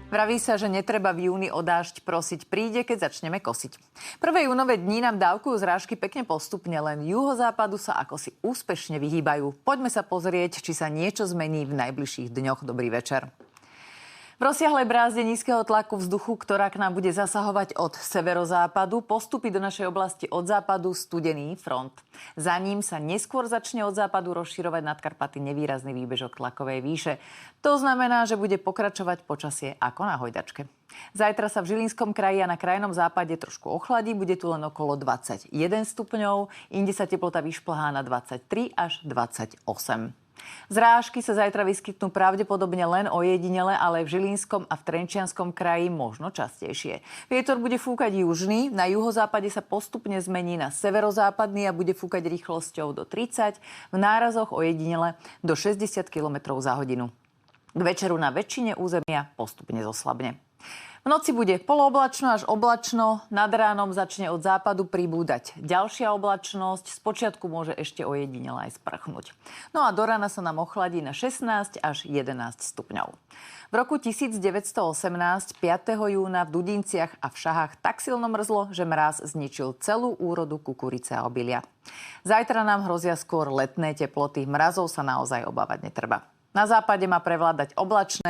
Vraví sa, že netreba v júni o dážď prosiť, príde, keď začneme kosiť. Prvé júnové dni nám dávkujú zrážky pekne postupne, len juhozápadu sa akosi úspešne vyhýbajú. Poďme sa pozrieť, či sa niečo zmení v najbližších dňoch. Dobrý večer. V rozsiahlej brázde nízkeho tlaku vzduchu, ktorá k nám bude zasahovať od severozápadu, postupí do našej oblasti od západu studený front. Za ním sa neskôr začne od západu rozširovať nad Karpaty nevýrazný výbežok tlakovej výše. To znamená, že bude pokračovať počasie ako na hojdačke. Zajtra sa v Žilinskom kraji a na krajnom západe trošku ochladí, bude tu len okolo 21 stupňov, inde sa teplota vyšplhá na 23 až 28. Zrážky sa zajtra vyskytnú pravdepodobne len ojedinele, ale v Žilinskom a v Trenčianskom kraji možno častejšie. Vietor bude fúkať južný, na juhozápade sa postupne zmení na severozápadný a bude fúkať rýchlosťou do 30, v nárazoch ojedinele do 60 km za hodinu. K večeru na väčšine územia postupne zoslabne. V noci bude polooblačno až oblačno, nad ránom začne od západu pribúdať ďalšia oblačnosť, spočiatku môže ešte ojedinele aj sprchnúť. No a do rána sa nám ochladí na 16 až 11 stupňov. V roku 1918, 5. júna v Dudinciach a v Šahách tak silno mrzlo, že mráz zničil celú úrodu kukurice a obilia. Zajtra nám hrozia skôr letné teploty, mrazov sa naozaj obávať netreba. Na západe má prevládať oblačné